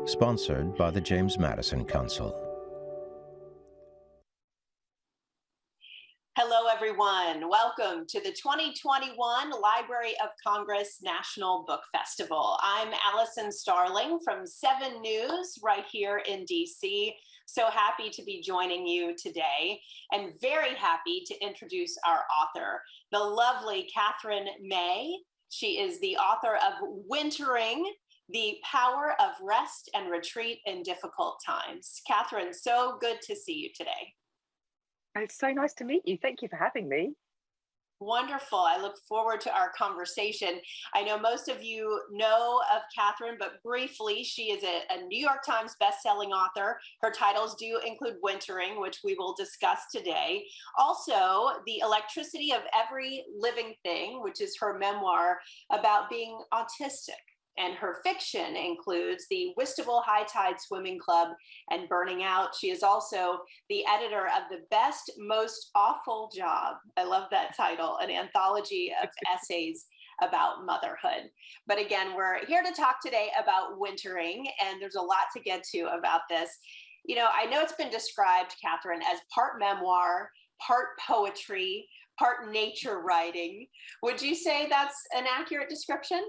Sponsored by the James Madison Council. Hello, everyone. Welcome to the 2021 Library of Congress National Book Festival. I'm Alison Starling from 7 News right here in DC. So happy to be joining you today and very happy to introduce our author, the lovely Katherine May. She is the author of Wintering: The Power of Rest and Retreat in Difficult Times. Katherine, so good to see you today. It's so nice to meet you. Thank you for having me. Wonderful. I look forward to our conversation. I know most of you know of Katherine, but briefly, she is a New York Times bestselling author. Her titles do include Wintering, which we will discuss today. Also, The Electricity of Every Living Thing, which is her memoir about being autistic. And her fiction includes the Whistable High Tide Swimming Club and Burning Out. She is also the editor of The Best Most Awful Job. I love that title, an anthology of essays about motherhood. But again, we're here to talk today about wintering, and there's a lot to get to about this. You know, I know it's been described, Katherine, as part memoir, part poetry, part nature writing. Would you say that's an accurate description?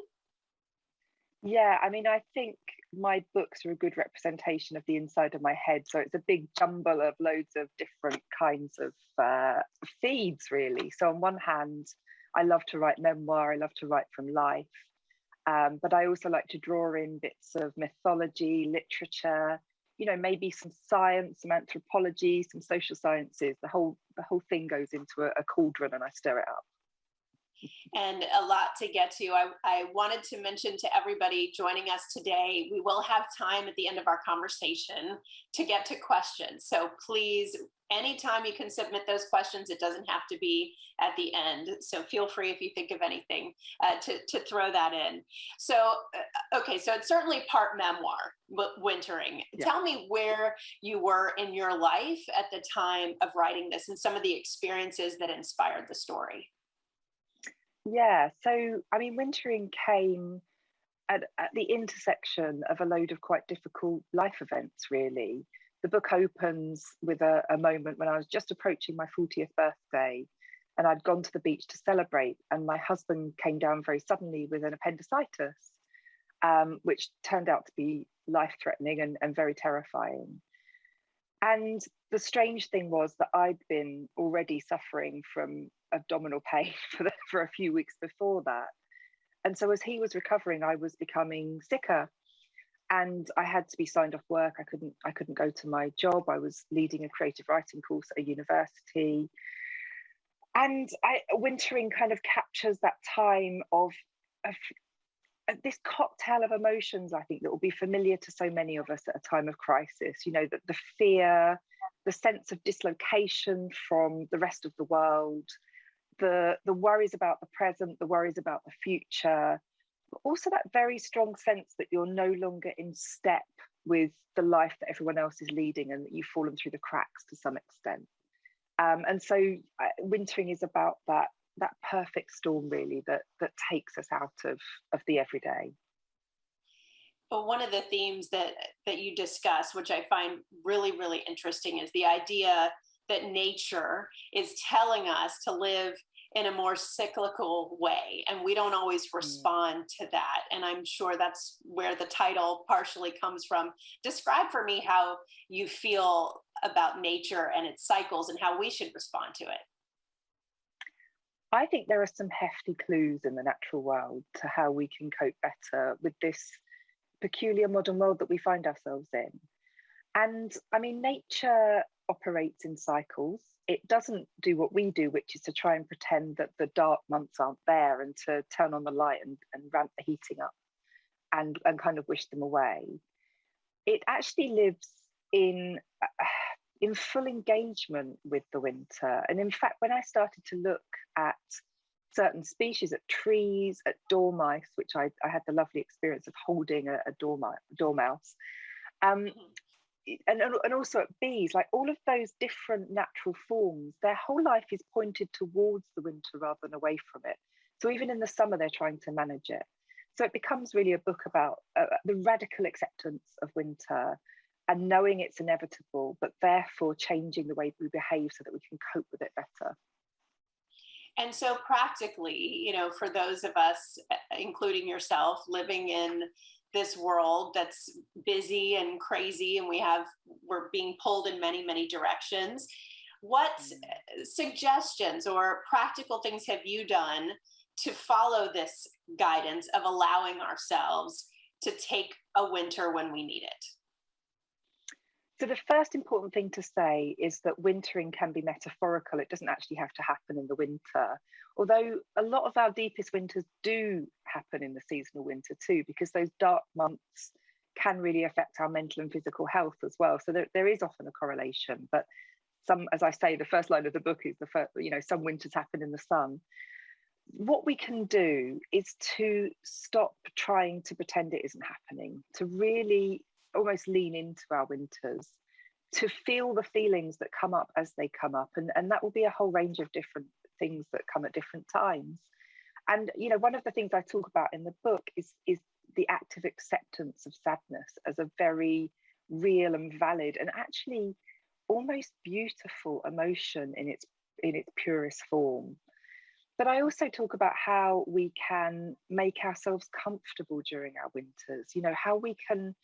Yeah, I mean, I think my books are a good representation of the inside of my head. So it's a big jumble of loads of different kinds of feeds, really. So on one hand, I love to write memoir, I love to write from life. But I also like to draw in bits of mythology, literature, you know, maybe some science, some anthropology, some social sciences. The whole thing goes into a cauldron and I stir it up. And a lot to get to. I wanted to mention to everybody joining us today, we will have time at the end of our conversation to get to questions. So please, anytime you can submit those questions, it doesn't have to be at the end. So feel free if you think of anything to throw that in. So, okay, so it's certainly part memoir, Wintering. Yeah. Tell me where you were in your life at the time of writing this and some of the experiences that inspired the story. Yeah, so I mean, Wintering came at the intersection of a load of quite difficult life events, really. The book opens with a moment when I was just approaching my 40th birthday and I'd gone to the beach to celebrate, and my husband came down very suddenly with an appendicitis, which turned out to be life-threatening and very terrifying. And the strange thing was that I'd been already suffering from abdominal pain for a few weeks before that. And so as he was recovering, I was becoming sicker and I had to be signed off work. I couldn't go to my job. I was leading a creative writing course at a university. And Wintering kind of captures that time of this cocktail of emotions, I think, that will be familiar to so many of us at a time of crisis. You know, that the fear, the sense of dislocation from the rest of the world, the worries about the present, the worries about the future, but also that very strong sense that you're no longer in step with the life that everyone else is leading and that you've fallen through the cracks to some extent. And so Wintering is about that perfect storm, really, that takes us out of the everyday. But one of the themes that you discuss, which I find really, really interesting, is the idea that nature is telling us to live in a more cyclical way, and we don't always respond to that. And I'm sure that's where the title partially comes from. Describe for me how you feel about nature and its cycles and how we should respond to it. I think there are some hefty clues in the natural world to how we can cope better with this peculiar modern world that we find ourselves in. And I mean, nature operates in cycles. It doesn't do what we do, which is to try and pretend that the dark months aren't there and to turn on the light and ramp the heating up and kind of wish them away. It actually lives in full engagement with the winter. And in fact, when I started to look at certain species, at trees, at dormice, which I had the lovely experience of holding a dormouse, and also at bees, like all of those different natural forms, their whole life is pointed towards the winter rather than away from it. So even in the summer, they're trying to manage it. So it becomes really a book about the radical acceptance of winter and knowing it's inevitable, but therefore changing the way we behave so that we can cope with it better. And so practically, you know, for those of us, including yourself, living in this world that's busy and crazy, and we're being pulled in many, many directions, what suggestions or practical things have you done to follow this guidance of allowing ourselves to take a winter when we need it? So the first important thing to say is that wintering can be metaphorical. It doesn't actually have to happen in the winter, although a lot of our deepest winters do happen in the seasonal winter too, because those dark months can really affect our mental and physical health as well. So there is often a correlation, but some, as I say, the first line of the book is some winters happen in the sun. What we can do is to stop trying to pretend it isn't happening, to really almost lean into our winters, to feel the feelings that come up as they come up. And that will be a whole range of different things that come at different times. And, you know, one of the things I talk about in the book is the active acceptance of sadness as a very real and valid and actually almost beautiful emotion in its purest form. But I also talk about how we can make ourselves comfortable during our winters, you know, how we can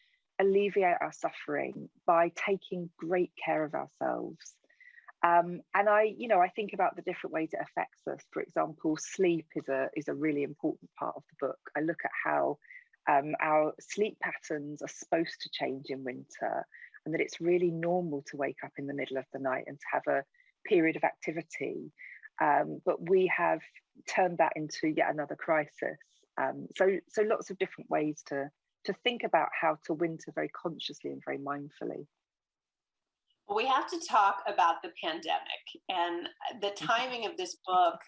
alleviate our suffering by taking great care of ourselves. And I think about the different ways it affects us. For example, sleep is a really important part of the book. I look at how our sleep patterns are supposed to change in winter, and that it's really normal to wake up in the middle of the night and to have a period of activity. But we have turned that into yet another crisis. So lots of different ways to think about how to winter very consciously and very mindfully. We have to talk about the pandemic, and the timing of this book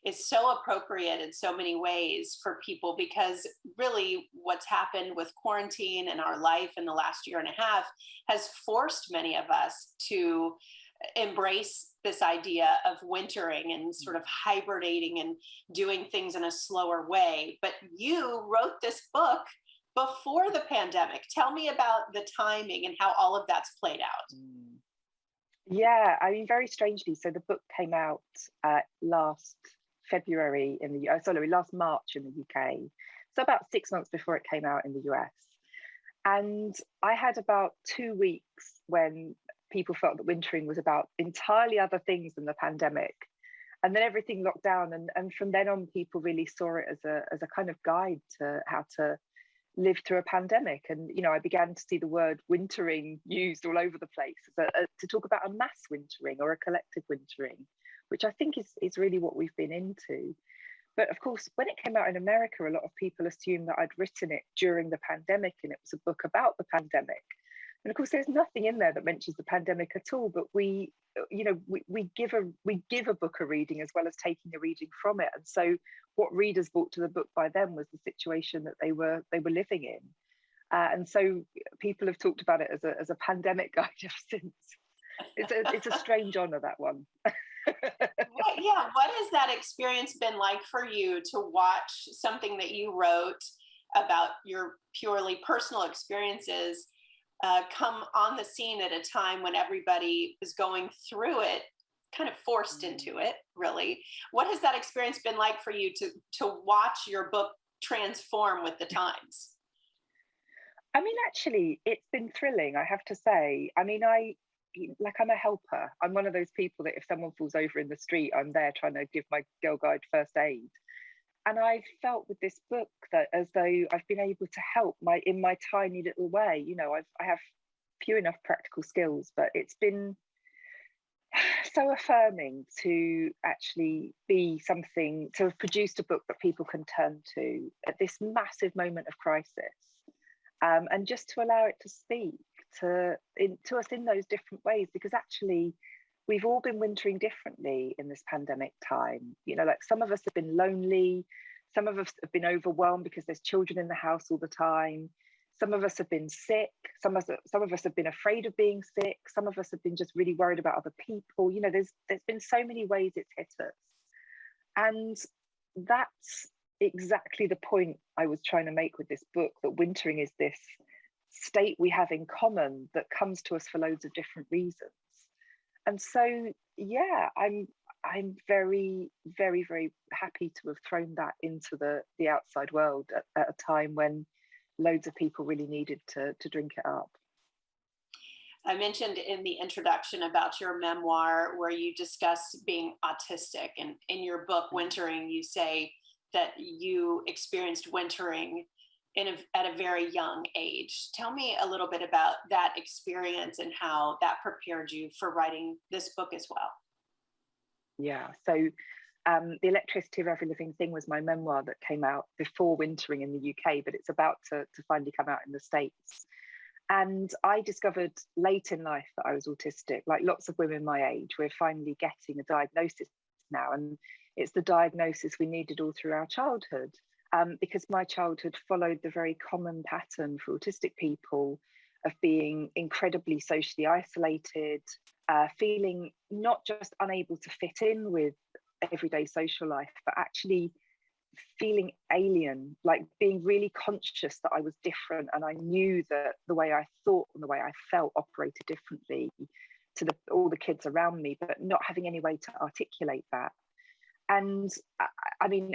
is so appropriate in so many ways for people, because really what's happened with quarantine and our life in the last year and a half has forced many of us to embrace this idea of wintering and sort of hibernating and doing things in a slower way. But you wrote this book before the pandemic. Tell me about the timing and how all of that's played out. Yeah, I mean, very strangely. So the book came out last March in the UK. So about 6 months before it came out in the US. And I had about 2 weeks when people felt that wintering was about entirely other things than the pandemic. And then everything locked down. And from then on, people really saw it as a kind of guide to how to live through a pandemic. And, you know, I began to see the word wintering used all over the place to talk about a mass wintering or a collective wintering, which I think is really what we've been into. But of course, when it came out in America, a lot of people assumed that I'd written it during the pandemic and it was a book about the pandemic. And of course, there's nothing in there that mentions the pandemic at all. But we give a book a reading as well as taking a reading from it. And so, what readers brought to the book by then was the situation that they were living in. And so, people have talked about it as a pandemic guide ever since. It's a strange honor, that one. What has that experience been like for you to watch something that you wrote about your purely personal experiences come on the scene at a time when everybody is going through it, kind of forced into it, really? What has that experience been like for you to watch your book transform with the times? I mean, actually, it's been thrilling, I have to say. I mean, I'm a helper. I'm one of those people that if someone falls over in the street, I'm there trying to give my Girl Guide first aid. And I felt with this book that as though I've been able to help in my tiny little way. You know, I have few enough practical skills, but it's been so affirming to actually be something, to have produced a book that people can turn to at this massive moment of crisis, and just to allow it to speak to us in those different ways, because actually we've all been wintering differently in this pandemic time. You know, like some of us have been lonely, some of us have been overwhelmed because there's children in the house all the time. Some of us have been sick. Some of us have been afraid of being sick. Some of us have been just really worried about other people. You know, there's been so many ways it's hit us, and that's exactly the point I was trying to make with this book, that wintering is this state we have in common that comes to us for loads of different reasons. And so, yeah, I'm very, very, very happy to have thrown that into the outside world at a time when loads of people really needed to drink it up. I mentioned in the introduction about your memoir where you discuss being autistic, and in your book, Wintering, you say that you experienced wintering at a very young age. Tell me a little bit about that experience and how that prepared you for writing this book as well. Yeah, so The Electricity of Every Living Thing was my memoir that came out before Wintering in the UK, but it's about to finally come out in the States. And I discovered late in life that I was autistic. Like lots of women my age, we're finally getting a diagnosis now. And it's the diagnosis we needed all through our childhood. Because my childhood followed the very common pattern for autistic people of being incredibly socially isolated, feeling not just unable to fit in with everyday social life, but actually feeling alien, like being really conscious that I was different, and I knew that the way I thought and the way I felt operated differently to all the kids around me, but not having any way to articulate that. And I mean,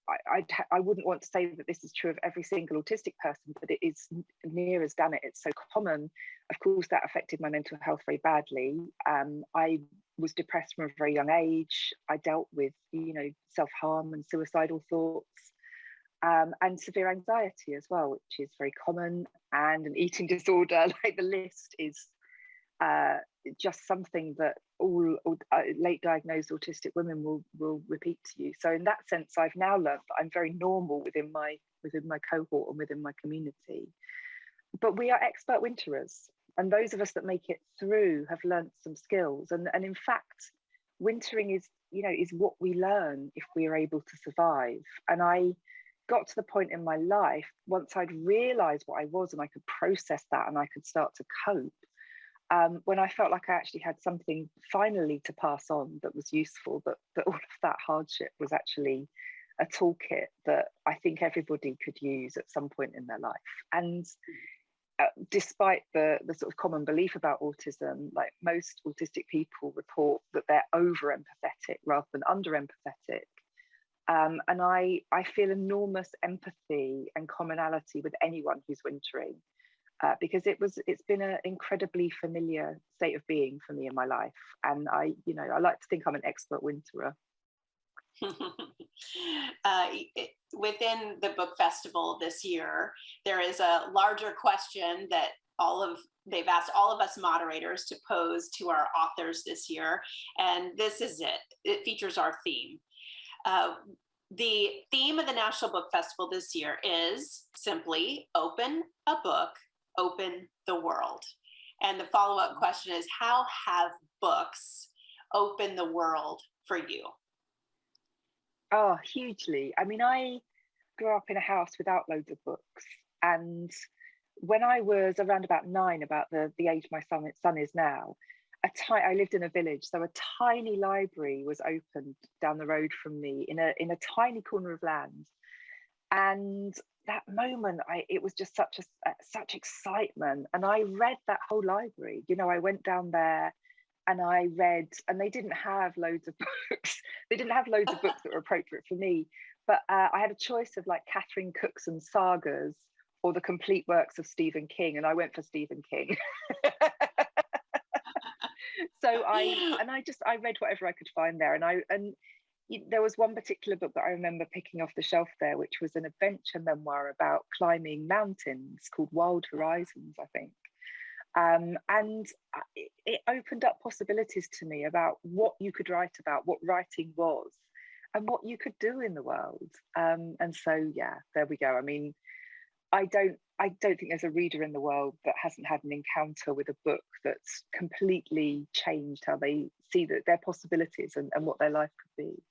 I wouldn't want to say that this is true of every single autistic person, but it is near as damn it. It's so common. Of course, that affected my mental health very badly. I was depressed from a very young age. I dealt with, self-harm and suicidal thoughts, and severe anxiety as well, which is very common, and an eating disorder. Like the list is just something that all late diagnosed autistic women will repeat to you. So in that sense, I've now learned that I'm very normal within my cohort and within my community. But we are expert winterers, and those of us that make it through have learned some skills. And in fact, wintering is what we learn if we are able to survive. And I got to the point in my life, once I'd realized what I was and I could process that and I could start to cope, when I felt like I actually had something finally to pass on that was useful, that all of that hardship was actually a toolkit that I think everybody could use at some point in their life. And despite the sort of common belief about autism, like most autistic people report that they're over empathetic rather than under empathetic. And I feel enormous empathy and commonality with anyone who's wintering. Because it's been an incredibly familiar state of being for me in my life, and I like to think I'm an expert winterer. Within the book festival this year, there is a larger question that they've asked all of us moderators to pose to our authors this year, and this is it. It features our theme. The theme of the National Book Festival this year is simply open a book, open the world. And the follow-up question is, how have books opened the world for you? Oh, hugely. I mean, I grew up in a house without loads of books. And when I was around about 9, about the age my son is now, I lived in a village, so a tiny library was opened down the road from me in a tiny corner of land. And that moment, it was just such excitement. And I read that whole library. I went down there and I read, and they didn't have loads of books. They didn't have loads of books that were appropriate for me. But I had a choice of like Catherine Cookson sagas or the complete works of Stephen King, and I went for Stephen King. So I read whatever I could find there, and there was one particular book that I remember picking off the shelf there, which was an adventure memoir about climbing mountains called Wild Horizons, I think. And it opened up possibilities to me about what you could write about, what writing was, and what you could do in the world. And so, yeah, there we go. I mean, I don't think there's a reader in the world that hasn't had an encounter with a book that's completely changed how they see their possibilities and what their life could be.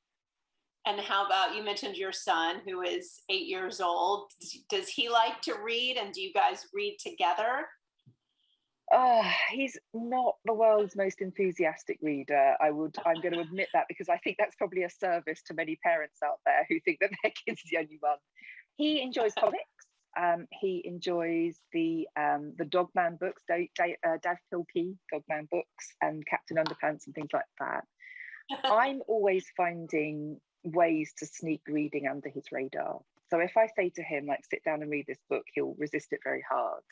And how about, you mentioned your son who is 8 years old. Does he like to read, and do you guys read together? He's not the world's most enthusiastic reader. I'm going to admit that, because I think that's probably a service to many parents out there who think that their kid's the only one. He enjoys comics. He enjoys the Dogman books, Dav Pilkey Dogman books, and Captain Underpants and things like that. I'm always finding ways to sneak reading under his radar. So if I say to him, like, sit down and read this book, he'll resist it very hard.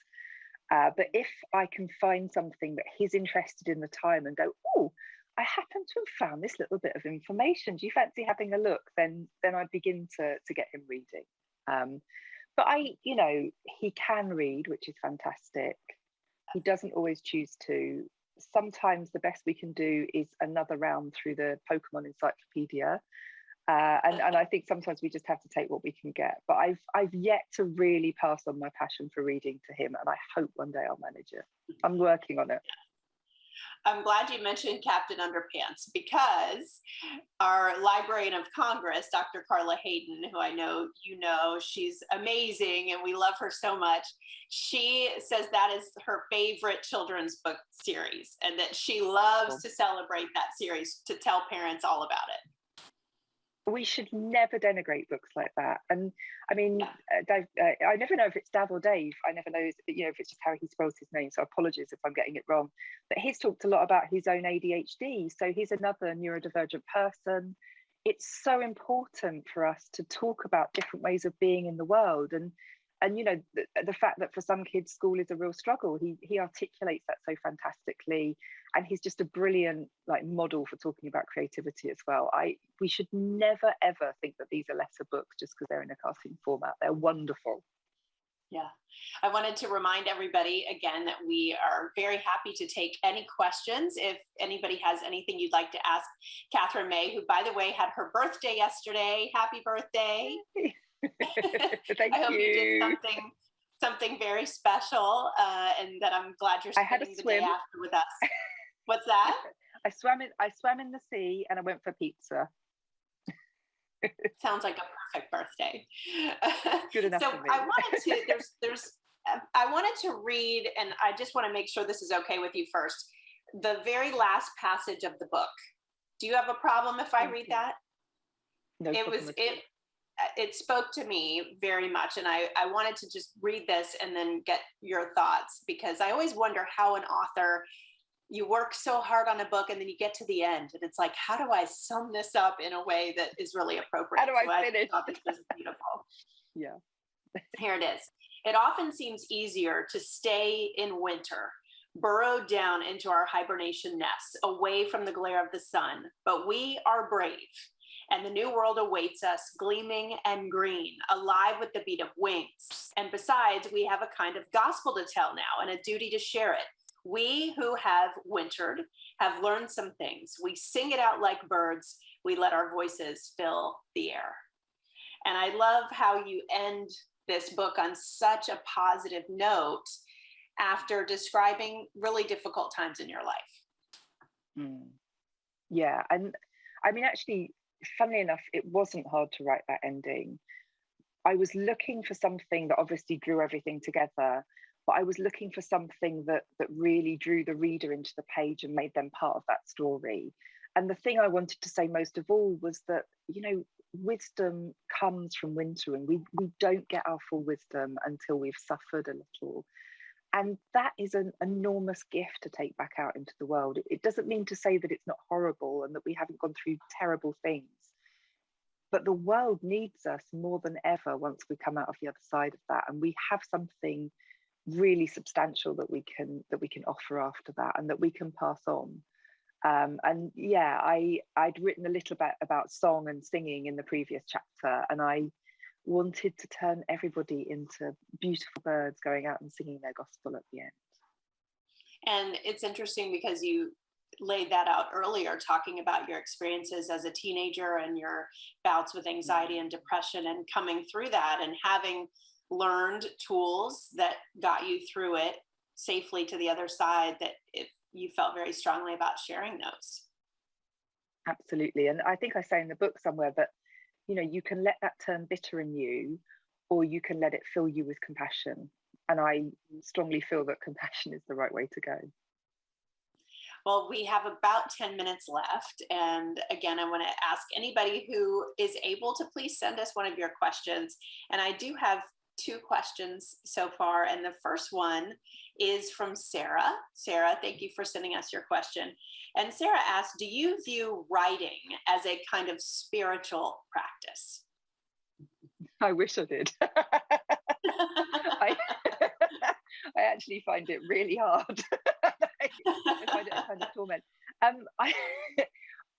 But if I can find something that he's interested in the time and go, oh, I happen to have found this little bit of information, do you fancy having a look? Then I'd begin to get him reading. But he can read, which is fantastic. He doesn't always choose to. Sometimes the best we can do is another round through the Pokemon Encyclopedia. And I think sometimes we just have to take what we can get. But I've yet to really pass on my passion for reading to him, and I hope one day I'll manage it. I'm working on it. I'm glad you mentioned Captain Underpants, because our Librarian of Congress, Dr. Carla Hayden, who I know you know, she's amazing and we love her so much. She says that is her favorite children's book series, and that she loves to celebrate that series, to tell parents all about it. We should never denigrate books like that. And I mean, Dave, I never know if it's Dav or Dave. I never know, if it's just how he spells his name. So apologies if I'm getting it wrong. But he's talked a lot about his own ADHD. So he's another neurodivergent person. It's so important for us to talk about different ways of being in the world. And the fact that for some kids, school is a real struggle. He articulates that so fantastically, and he's just a brilliant model for talking about creativity as well. We should never ever think that these are lesser books just because they're in a cartoon format. They're wonderful. Yeah, I wanted to remind everybody again that we are very happy to take any questions. If anybody has anything you'd like to ask Katherine May, who, by the way, had her birthday yesterday. Happy birthday! Thank I hope you. you did something very special, and that I'm glad you're spending the day after with us. What's that? I swam in the sea, and I went for pizza. Sounds like a perfect birthday. Good enough so for me. I wanted to read, and I just want to make sure this is okay with you first, the very last passage of the book. Do you have a problem if I read that? No problem. It spoke to me very much, and I wanted to just read this and then get your thoughts, because I always wonder how an author, you work so hard on a book and then you get to the end and it's like, how do I sum this up in a way that is really appropriate? How do I finish? I thought this was beautiful. Yeah. Here it is. It often seems easier to stay in winter, burrowed down into our hibernation nests, away from the glare of the sun, but we are brave. And the new world awaits us, gleaming and green, alive with the beat of wings. And besides, we have a kind of gospel to tell now and a duty to share it. We who have wintered have learned some things. We sing it out like birds. We let our voices fill the air. And I love how you end this book on such a positive note after describing really difficult times in your life. Yeah. And I mean, actually, funnily enough, it wasn't hard to write that ending. I was looking for something that obviously drew everything together, but I was looking for something that really drew the reader into the page and made them part of that story. And the thing I wanted to say most of all was that, wisdom comes from winter, and we don't get our full wisdom until we've suffered a little. And that is an enormous gift to take back out into the world. It doesn't mean to say that it's not horrible and that we haven't gone through terrible things. But the world needs us more than ever once we come out of the other side of that. And we have something really substantial that we can offer after that, and that we can pass on. And yeah, I'd written a little bit about song and singing in the previous chapter, and I wanted to turn everybody into beautiful birds going out and singing their gospel at the end. And it's interesting because you laid that out earlier, talking about your experiences as a teenager and your bouts with anxiety and depression, and coming through that and having learned tools that got you through it safely to the other side, that if you felt very strongly about sharing those. Absolutely. And I think I say in the book somewhere that, you can let that turn bitter in you, or you can let it fill you with compassion. And I strongly feel that compassion is the right way to go. Well, we have about 10 minutes left. And again, I want to ask anybody who is able to please send us one of your questions. And I do have 2 questions so far. And the first one is from Sarah. Sarah, thank you for sending us your question. And Sarah asks, do you view writing as a kind of spiritual practice? I wish I did. I actually find it really hard. I find it a kind of torment.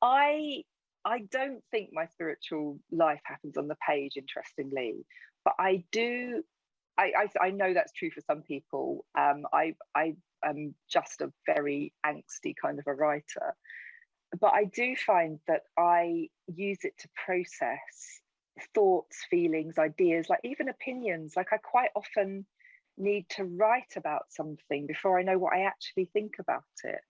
I don't think my spiritual life happens on the page, interestingly, but I do. I know that's true for some people. I am just a very angsty kind of a writer, but I do find that I use it to process thoughts, feelings, ideas, like even opinions. Like I quite often need to write about something before I know what I actually think about it.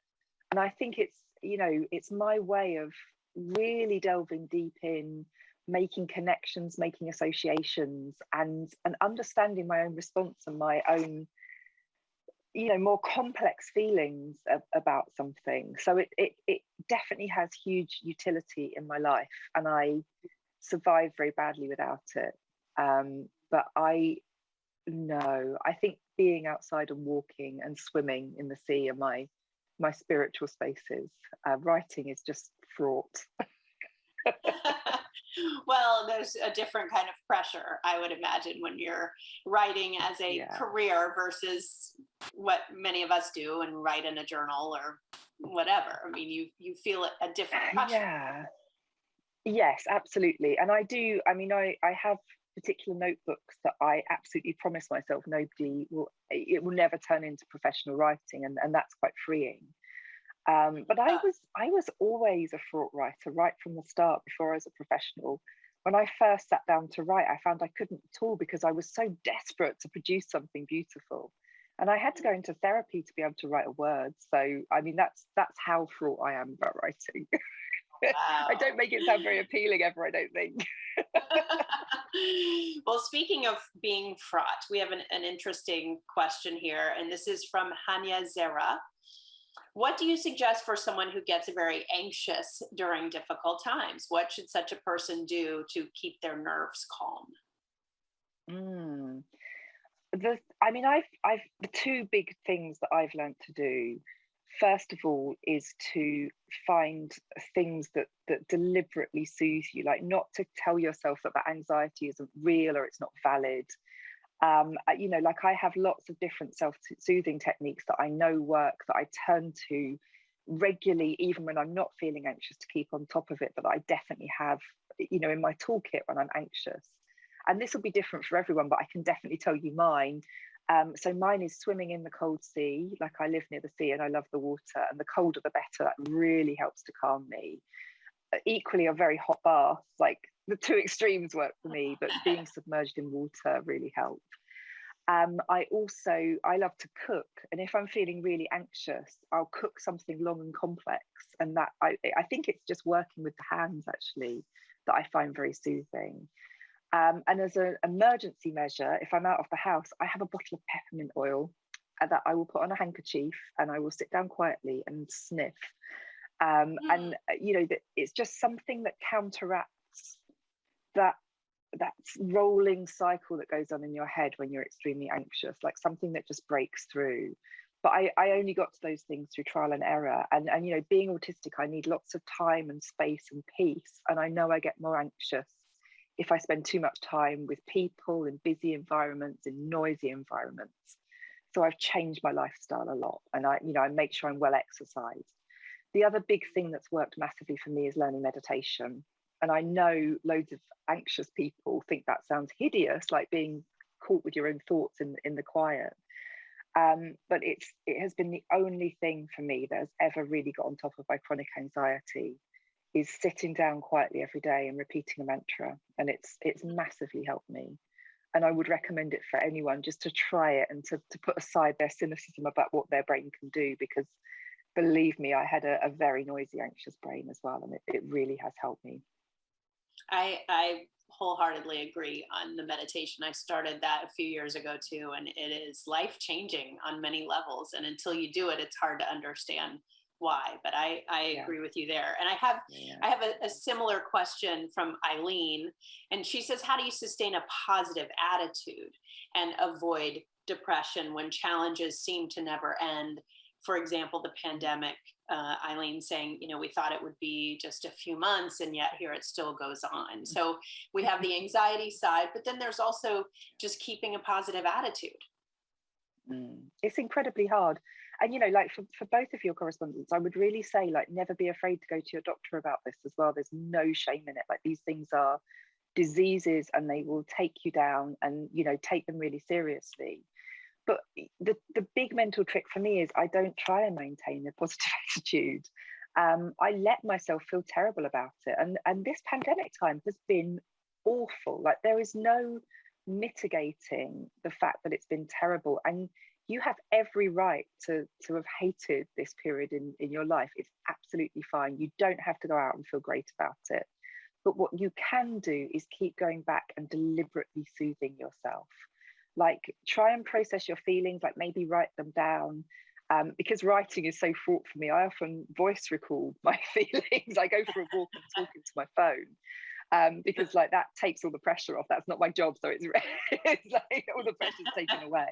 And I think it's, it's my way of really delving deep in, making connections, making associations, and understanding my own response and my own, more complex feelings about something. So it definitely has huge utility in my life, and I survive very badly without it. But I think being outside and walking and swimming in the sea are my spiritual spaces. Writing is just fraught. Well, there's a different kind of pressure, I would imagine, when you're writing as a career versus what many of us do and write in a journal or whatever. I mean, you feel a different pressure. Yeah. Yes, absolutely. And I do. I mean, I have particular notebooks that I absolutely promise myself it will never turn into professional writing, and that's quite freeing. But I was always a fraught writer right from the start. Before I was a professional, when I first sat down to write, I found I couldn't at all because I was so desperate to produce something beautiful, and I had to go into therapy to be able to write a word. So I mean, that's how fraught I am about writing. Wow. I don't make it sound very appealing ever, I don't think. Well, speaking of being fraught, we have an interesting question here, and this is from Hanya Zera. What do you suggest for someone who gets very anxious during difficult times? What should such a person do to keep their nerves calm? I've the 2 big things that I've learned to do. First of all, is to find things that deliberately soothe you, like not to tell yourself that anxiety isn't real or it's not valid. Like I have lots of different self-soothing techniques that I know work, that I turn to regularly, even when I'm not feeling anxious, to keep on top of it, that I definitely have, in my toolkit when I'm anxious. And this will be different for everyone, but I can definitely tell you mine. So mine is swimming in the cold sea. Like I live near the sea and I love the water, and the colder the better. That really helps to calm me. Equally, a very hot bath, like the 2 extremes work for me, but being submerged in water really helps. I love to cook, and if I'm feeling really anxious, I'll cook something long and complex, and that I think it's just working with the hands actually that I find very soothing. And as an emergency measure, if I'm out of the house, I have a bottle of peppermint oil that I will put on a handkerchief, and I will sit down quietly and sniff. And that it's just something that counteracts that rolling cycle that goes on in your head when you're extremely anxious, like something that just breaks through. But I only got to those things through trial and error. And being autistic, I need lots of time and space and peace. And I know I get more anxious if I spend too much time with people in busy environments, in noisy environments. So I've changed my lifestyle a lot, and I make sure I'm well exercised. The other big thing that's worked massively for me is learning meditation. And I know loads of anxious people think that sounds hideous, like being caught with your own thoughts in the quiet. But it has been the only thing for me that has ever really got on top of my chronic anxiety, is sitting down quietly every day and repeating a mantra. And it's massively helped me. And I would recommend it for anyone, just to try it and to put aside their cynicism about what their brain can do, because believe me, I had a very noisy, anxious brain as well. And it really has helped me. I wholeheartedly agree on the meditation. I started that a few years ago too, and it is life-changing on many levels. And until you do it, it's hard to understand why. But I agree with you there. And I have a similar question from Eileen, and she says, how do you sustain a positive attitude and avoid depression when challenges seem to never end? For example, the pandemic, Eileen saying, we thought it would be just a few months, and yet here it still goes on. So we have the anxiety side, but then there's also just keeping a positive attitude. It's incredibly hard. And, like for both of your correspondents, I would really say, like, never be afraid to go to your doctor about this as well. There's no shame in it. Like, these things are diseases and they will take you down, and, take them really seriously. But the big mental trick for me is I don't try and maintain a positive attitude. I let myself feel terrible about it. And this pandemic time has been awful. Like, there is no mitigating the fact that it's been terrible. And you have every right to have hated this period in your life. It's absolutely fine. You don't have to go out and feel great about it. But what you can do is keep going back and deliberately soothing yourself. Like, try and process your feelings, like maybe write them down. Because writing is so fraught for me. I often voice record my feelings. I go for a walk and talk into my phone. Because like that takes all the pressure off. That's not my job. So it's like all the pressure's taken away.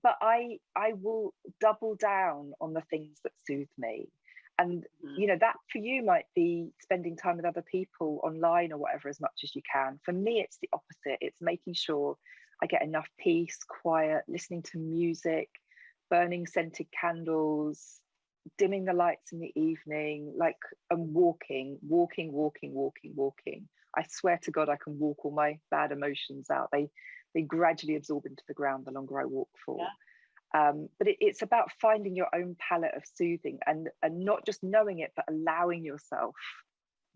But I will double down on the things that soothe me. And, that for you might be spending time with other people online or whatever as much as you can. For me, it's the opposite. It's making sure I get enough peace, quiet, listening to music, burning scented candles, dimming the lights in the evening, and walking. I swear to God, I can walk all my bad emotions out. They gradually absorb into the ground the longer I walk for. Yeah. But it's about finding your own palette of soothing and not just knowing it, but allowing yourself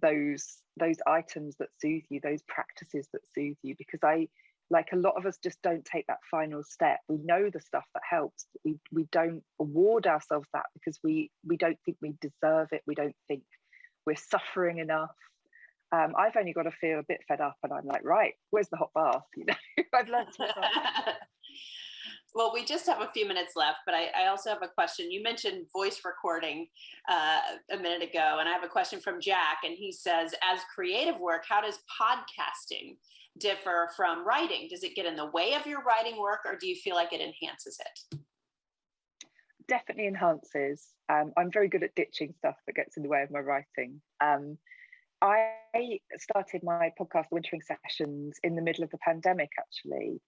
those items that soothe you, those practices that soothe you. Because a lot of us just don't take that final step. We know the stuff that helps, but we don't award ourselves that because we don't think we deserve it. We don't think we're suffering enough. I've only got to feel a bit fed up and I'm like, right, where's the hot bath? I've learned to Well, we just have a few minutes left, but I also have a question. You mentioned voice recording a minute ago, and I have a question from Jack, and he says, as creative work, how does podcasting differ from writing? Does it get in the way of your writing work, or do you feel like it enhances it? Definitely enhances. I'm very good at ditching stuff that gets in the way of my writing. I started my podcast, Wintering Sessions, in the middle of the pandemic, actually.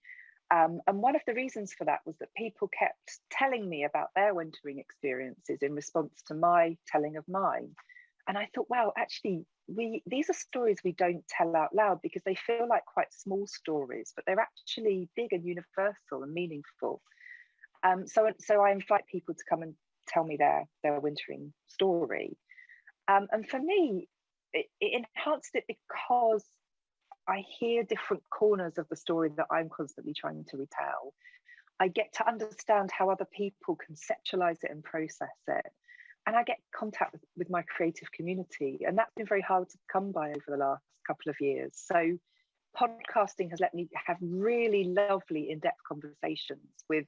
And one of the reasons for that was that people kept telling me about their wintering experiences in response to my telling of mine. And I thought, wow, actually, these are stories we don't tell out loud because they feel like quite small stories, but they're actually big and universal and meaningful. So I invite people to come and tell me their wintering story. And for me, it enhanced it because I hear different corners of the story that I'm constantly trying to retell. I get to understand how other people conceptualize it and process it. And I get contact with my creative community. And that's been very hard to come by over the last couple of years. So podcasting has let me have really lovely in-depth conversations with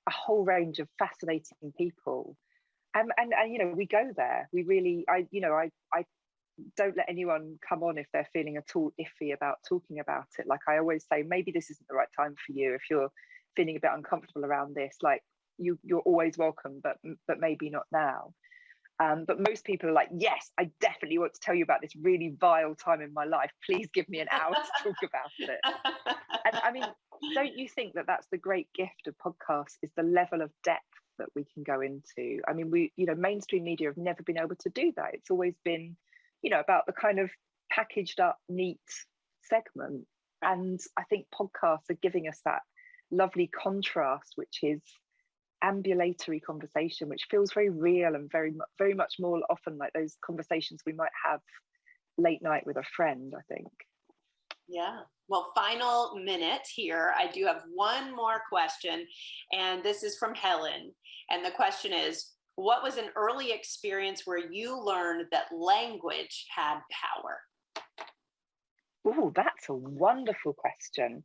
a whole range of fascinating people. And we go there. We really, I don't let anyone come on if they're feeling at all iffy about talking about it. Like I always say, maybe this isn't the right time for you. If you're feeling a bit uncomfortable around this, like you're always welcome, but maybe not now. But most people are like, yes, I definitely want to tell you about this really vile time in my life. Please give me an hour to talk about it. And I mean, don't you think that that's the great gift of podcasts, is the level of depth that we can go into? I mean, mainstream media have never been able to do that. It's always been, about the kind of packaged up, neat segment. And I think podcasts are giving us that lovely contrast, which is ambulatory conversation, which feels very real and very, very much more often like those conversations we might have late night with a friend, I think. Yeah. Well, final minute here. I do have one more question, and this is from Helen. And the question is, what was an early experience where you learned that language had power? Oh, that's a wonderful question.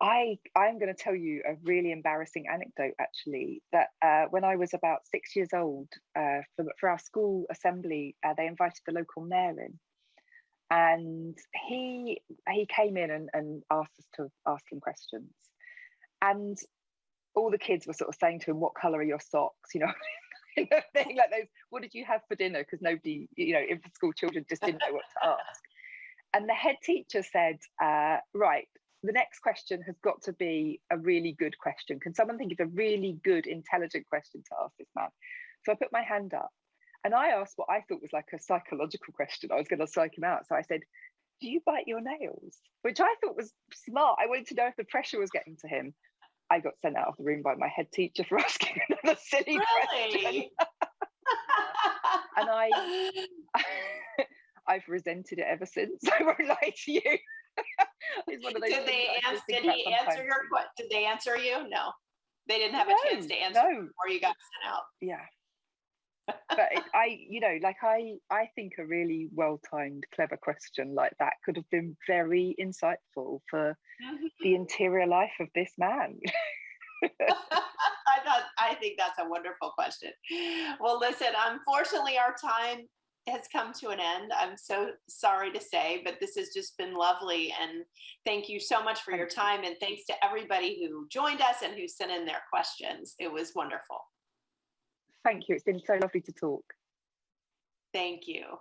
I'm going to tell you a really embarrassing anecdote, actually, that when I was about 6 years old, for our school assembly, they invited the local mayor in, and he came in and asked us to ask him questions, and all the kids were sort of saying to him, "What colour are your socks?" You know, thing like those. "What did you have for dinner?" Because nobody, infant school children just didn't know what to ask. And the head teacher said, "Right, the next question has got to be a really good question. Can someone think of a really good, intelligent question to ask this man?" So I put my hand up and I asked what I thought was like a psychological question. I was going to psych him out. So I said, "Do you bite your nails?" Which I thought was smart. I wanted to know if the pressure was getting to him. I got sent out of the room by my head teacher for asking another silly question. And I've resented it ever since. I won't lie to you. It's one of those Did they things did he answer your question? Did they answer you? No, they didn't have a chance to answer before you got sent out. Yeah. But I think a really well-timed, clever question like that could have been very insightful for the interior life of this man. I think that's a wonderful question. Well, listen, unfortunately, our time has come to an end. I'm so sorry to say, but this has just been lovely. And thank you so much for your time. And thanks to everybody who joined us and who sent in their questions. It was wonderful. Thank you. It's been so lovely to talk. Thank you.